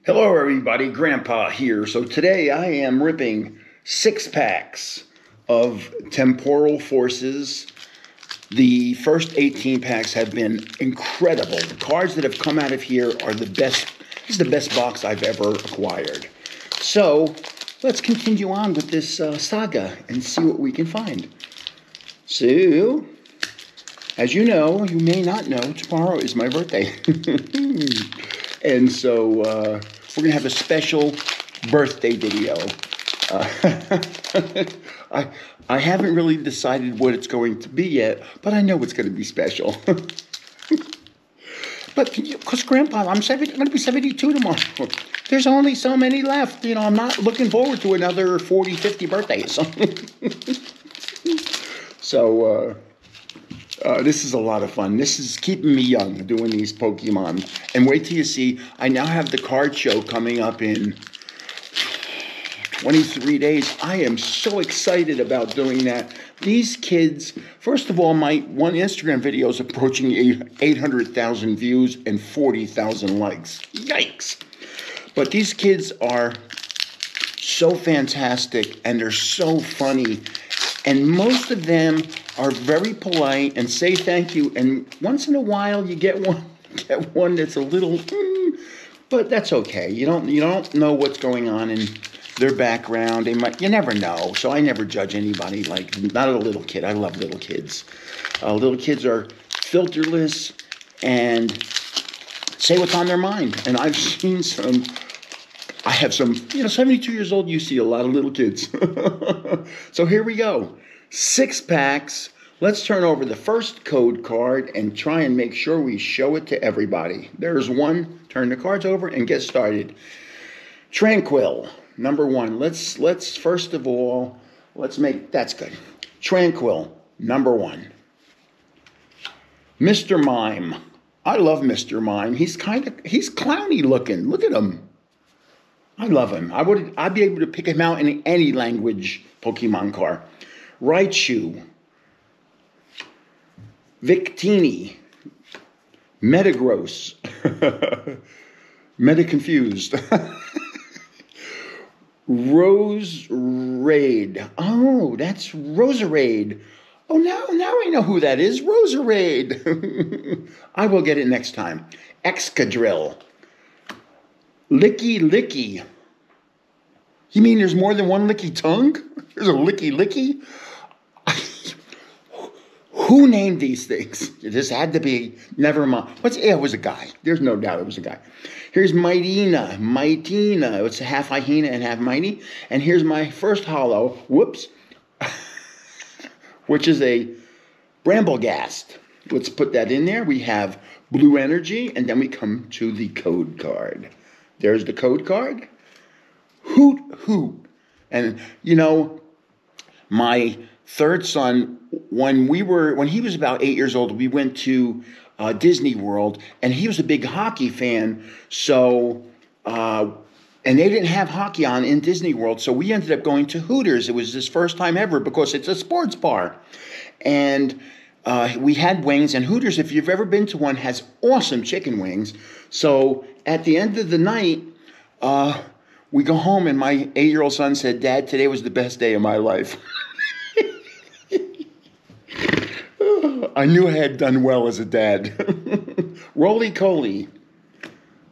Hello everybody, Grandpa here. So today I am ripping 6 packs of Temporal Forces. The first 18 packs have been incredible. The cards that have come out of here are the best. This is the best box I've ever acquired. So let's continue on with this saga and see what we can find. So, as you know, you may not know, tomorrow is my birthday. And so we're going to have a special birthday video. I haven't really decided what it's going to be yet, but I know it's going to be special. But because Grandpa, I'm going to be 72 tomorrow. There's only so many left. You know, I'm not looking forward to another 40, 50 birthdays. So, this is a lot of fun. This is keeping me young, doing these Pokemon. And wait till you see, I now have the card show coming up in 23 days. I am so excited about doing that. These kids, first of all, my one Instagram video is approaching 800,000 views and 40,000 likes. Yikes. But these kids are so fantastic and they're so funny. And most of them are very polite and say thank you. And once in a while, you get one that's a little, but that's okay. You don't know what's going on in their background. You never know. So I never judge anybody. Like, not a little kid. I love little kids. Little kids are filterless and say what's on their mind. And I've seen some. I have some, 72 years old, you see a lot of little kids. So here we go. 6 packs. Let's turn over the first code card and try and make sure we show it to everybody. There's one. Turn the cards over and get started. Tranquil, number 1. Let's first of all, that's good. Tranquil, number 1. Mr. Mime. I love Mr. Mime. He's clowny looking. Look at him. I love him. I'd be able to pick him out in any language Pokemon card. Raichu, Victini, Metagross, Metaconfused, Roserade. Oh, that's Roserade. Oh, now I know who that is. Roserade. I will get it next time. Excadrill. Licky Licky. You mean there's more than one Licky tongue? There's a Licky Licky? Who named these things? This had to be, never mind. It was a guy. There's no doubt it was a guy. Here's Mightina. It's half hyena and half mighty. And here's my first holo. Whoops. Which is a Bramblegast. Let's put that in there. We have blue energy. And then we come to the code card. There's the code card. Hoot, hoot. And, my third son, when he was about 8 years old, we went to Disney World, and he was a big hockey fan. So, and they didn't have hockey on in Disney World, so we ended up going to Hooters. It was his first time ever because it's a sports bar. And we had wings, and Hooters, if you've ever been to one, has awesome chicken wings. So at the end of the night, we go home, and my 8-year-old son said, "Dad, today was the best day of my life." I knew I had done well as a dad. Roly-Coly.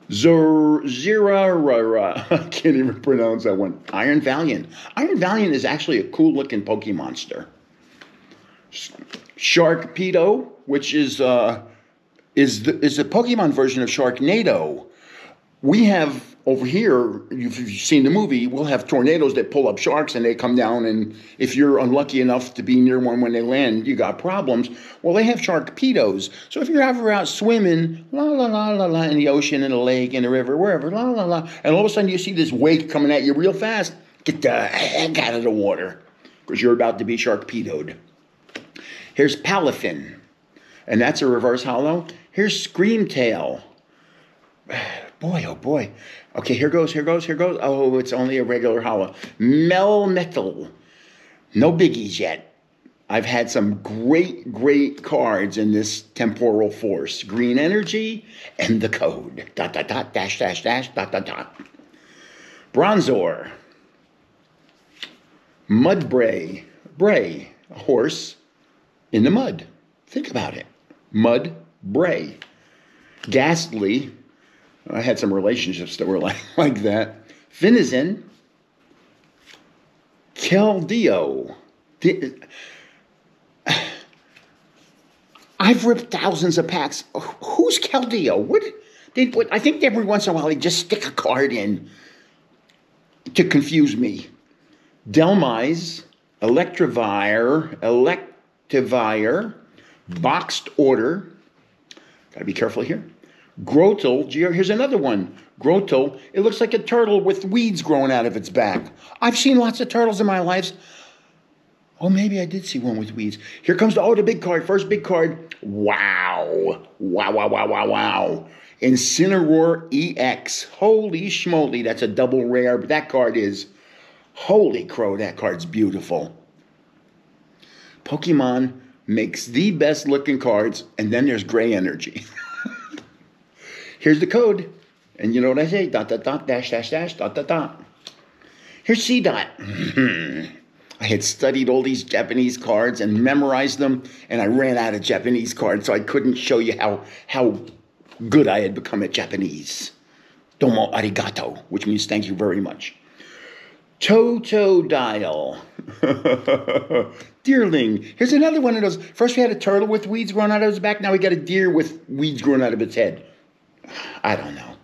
Zirarara. I can't even pronounce that one. Iron Valiant. Iron Valiant is actually a cool-looking Pokemonster. Sharkpedo, which is the Pokemon version of Sharknado. We have over here, if you've seen the movie, we'll have tornadoes that pull up sharks and they come down, and if you're unlucky enough to be near one when they land, you got problems. Well, they have Sharkpedos. So if you're ever out swimming, la la la la la, in the ocean, in a lake, in a river, wherever, la la la, and all of a sudden you see this wake coming at you real fast, get the heck out of the water because you're about to be Sharkpedoed. Here's Palafin, and that's a reverse holo. Here's Screamtail. Boy, oh boy. Okay, here goes. Oh, it's only a regular holo. Melmetal. No biggies yet. I've had some great, great cards in this Temporal Force. Green Energy and the code. Dot, dot, dot, dash, dash, dash, dot, dot, dot. Bronzor. Mudbray. Bray. A horse in the mud. Think about it. Mud Bray. Ghastly. I had some relationships that were like that. Finizen. Keldeo. I've ripped thousands of packs. Who's Keldeo? I think every once in a while they just stick a card in to confuse me. Delmise, Electivire, Boxed Order. Gotta be careful here. Grotle, here's another one. Grotle, it looks like a turtle with weeds growing out of its back. I've seen lots of turtles in my life. Oh, maybe I did see one with weeds. Here comes the big card. First big card. Wow. Wow, wow, wow, wow, wow. Incineroar EX. Holy schmoly, that's a double rare. But that card is, holy crow, that card's beautiful. Pokemon makes the best looking cards, and then there's gray energy. Here's the code. And you know what I say? Dot, dot, dot, dash, dash, dash, dot, dot, dot. Here's C dot. I had studied all these Japanese cards and memorized them, and I ran out of Japanese cards, so I couldn't show you how good I had become at Japanese. Domo arigato, which means thank you very much. Totodile. Deerling. Here's another one of those. First we had a turtle with weeds growing out of its back. Now we got a deer with weeds growing out of its head. I don't know.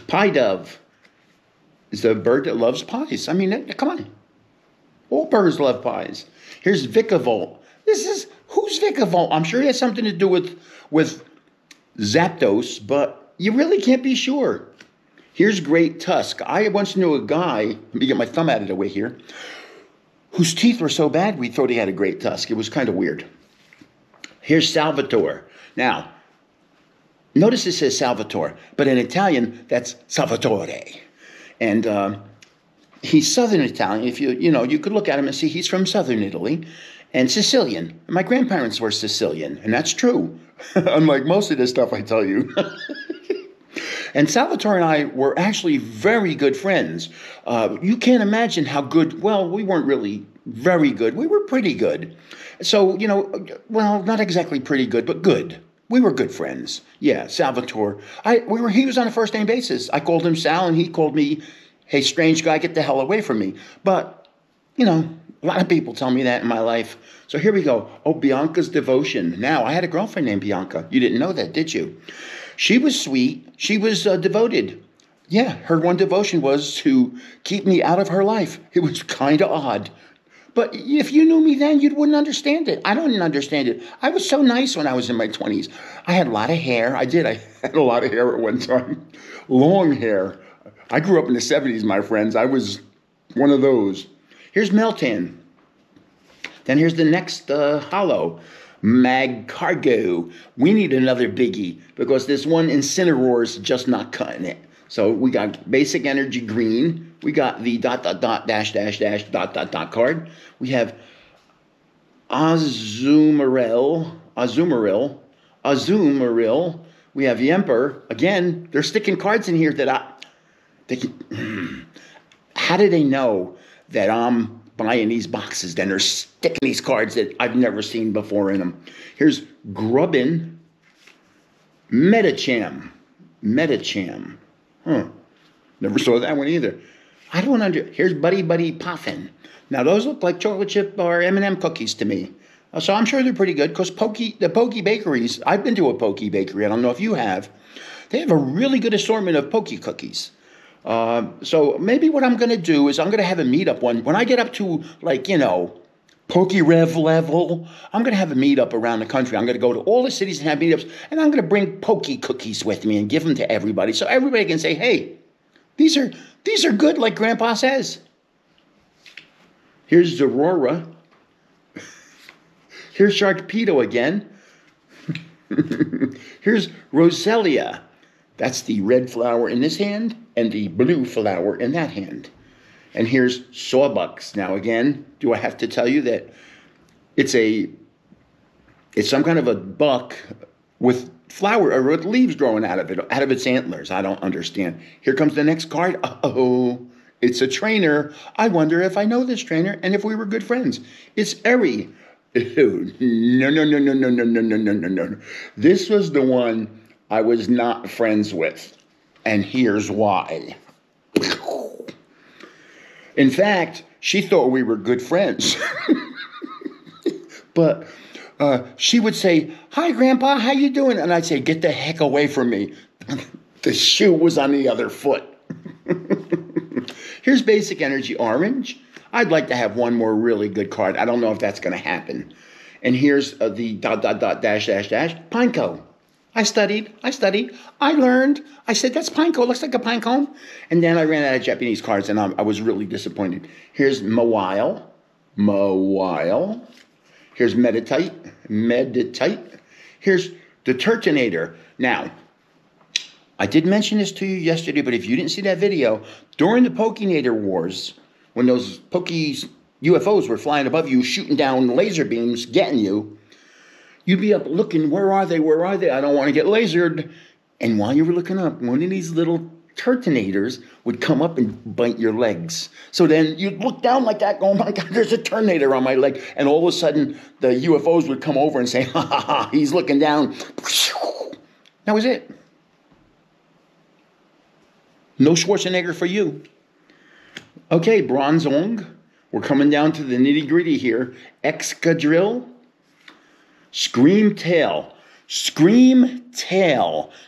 Pie dove is the bird that loves pies. I mean, come on. All birds love pies. Here's Vikavolt. Who's Vikavolt? I'm sure it has something to do with Zapdos, but you really can't be sure. Here's Great Tusk. I once knew a guy, let me get my thumb out of the way here, whose teeth were so bad we thought he had a great tusk. It was kind of weird. Here's Salvatore. Now, notice it says Salvatore, but in Italian, that's Salvatore. And he's Southern Italian. If you could look at him and see he's from Southern Italy and Sicilian. My grandparents were Sicilian, and that's true. Unlike most of this stuff I tell you. And Salvatore and I were actually very good friends. You can't imagine how good, well, we weren't really very good. We were pretty good. So, well, not exactly pretty good, but good. We were good friends. Yeah, Salvatore. He was on a first name basis. I called him Sal, and he called me, hey, strange guy, get the hell away from me. But, a lot of people tell me that in my life. So here we go. Oh, Bianca's devotion. Now, I had a girlfriend named Bianca. You didn't know that, did you? She was sweet. She was devoted. Yeah, her one devotion was to keep me out of her life. It was kind of odd. But if you knew me then, you wouldn't understand it. I didn't understand it. I was so nice when I was in my 20s. I had a lot of hair. I had a lot of hair at one time. Long hair. I grew up in the 70s, my friends. I was one of those. Here's Meltan. Then here's the next hollow. Magcargo. We need another biggie because this one Incineroar is just not cutting it. So we got basic energy green. We got the dot, dot, dot, dash, dash, dash, dot, dot, dot card. We have Azumarill. We have Yemper. Again, they're sticking cards in here that how do they know that I'm buying these boxes? Then they're sticking these cards that I've never seen before in them. Here's Grubbin. Metacham. Never saw that one either. Here's Buddy Buddy Puffin. Now those look like chocolate chip or M&M cookies to me. So I'm sure they're pretty good because the Poke bakeries, I've been to a Poke bakery. I don't know if you have. They have a really good assortment of Poke cookies. So maybe what I'm going to do is I'm going to have a meetup when I get up to Poke Rev level. I'm going to have a meetup around the country. I'm going to go to all the cities and have meetups, and I'm going to bring Poke cookies with me and give them to everybody so everybody can say, hey, these are good like Grandpa says. Here's Zorora. Here's Sharpedo again. Here's Roselia. That's the red flower in this hand and the blue flower in that hand. And here's Sawbucks. Now again, do I have to tell you that It's some kind of a buck with flower or with leaves growing out of it, out of its antlers. I don't understand. Here comes the next card. Uh-oh. It's a trainer. I wonder if I know this trainer and if we were good friends. It's Eri. Ew. No, no, no, no, no, no, no, no, no, no, no. This was the one I was not friends with. And here's why. In fact, she thought we were good friends. But she would say, "Hi, Grandpa, how you doing?" And I'd say, "Get the heck away from me." The shoe was on the other foot. Here's Basic Energy Orange. I'd like to have one more really good card. I don't know if that's going to happen. And here's the ... Pineco. I studied. I learned. I said, that's Pineco. Looks like a pine cone. And then I ran out of Japanese cards, and I was really disappointed. Here's Mawile. Here's Meditite. Here's the Turtonator. Now, I did mention this to you yesterday, but if you didn't see that video, during the Pokenator Wars, when those UFOs were flying above you, shooting down laser beams, getting you, you'd be up looking, where are they? I don't want to get lasered. And while you were looking up, one of these little Turtonators would come up and bite your legs. So then you'd look down like that, going, oh my God, there's a Turtonator on my leg. And all of a sudden, the UFOs would come over and say, ha ha ha, he's looking down. That was it. No Schwarzenegger for you. Okay, Bronzong. We're coming down to the nitty-gritty here. Excadrill. Screamtail.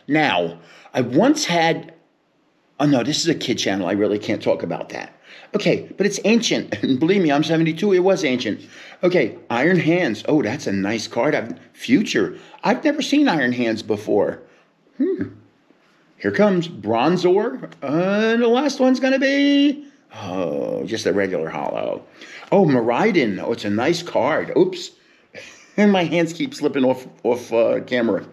Now, I once had... Oh, no, this is a kid channel. I really can't talk about that. Okay, but it's ancient. And believe me, I'm 72. It was ancient. Okay, Iron Hands. Oh, that's a nice card. Future. I've never seen Iron Hands before. Here comes Bronzor. The last one's going to be... Oh, just a regular hollow. Oh, Miraidon. Oh, it's a nice card. Oops. And my hands keep slipping off camera.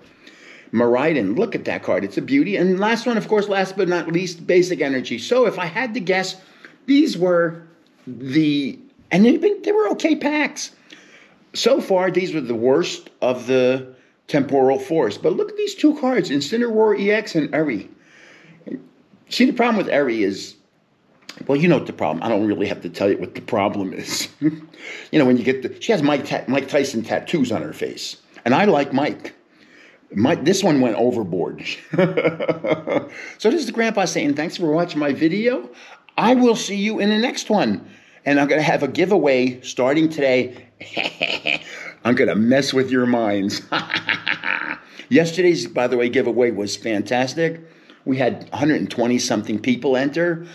Miraidon. Look at that card. It's a beauty. And last one, of course, last but not least, Basic Energy. So if I had to guess, these were the... And they were okay packs. So far, these were the worst of the Temporal Force. But look at these two cards, Incineroar EX and Eri. See, the problem with Eri is, well, you know what the problem. I don't really have to tell you what the problem is. You know, when you get she has Mike Tyson tattoos on her face. And I like Mike. This one went overboard. So this is the Grandpa saying, thanks for watching my video. I will see you in the next one. And I'm going to have a giveaway starting today. I'm going to mess with your minds. Yesterday's, by the way, giveaway was fantastic. We had 120-something people enter.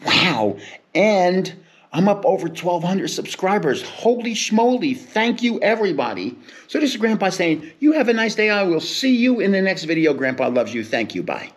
Wow. And I'm up over 1,200 subscribers. Holy schmoly. Thank you, everybody. So this is Grandpa saying, you have a nice day. I will see you in the next video. Grandpa loves you. Thank you. Bye.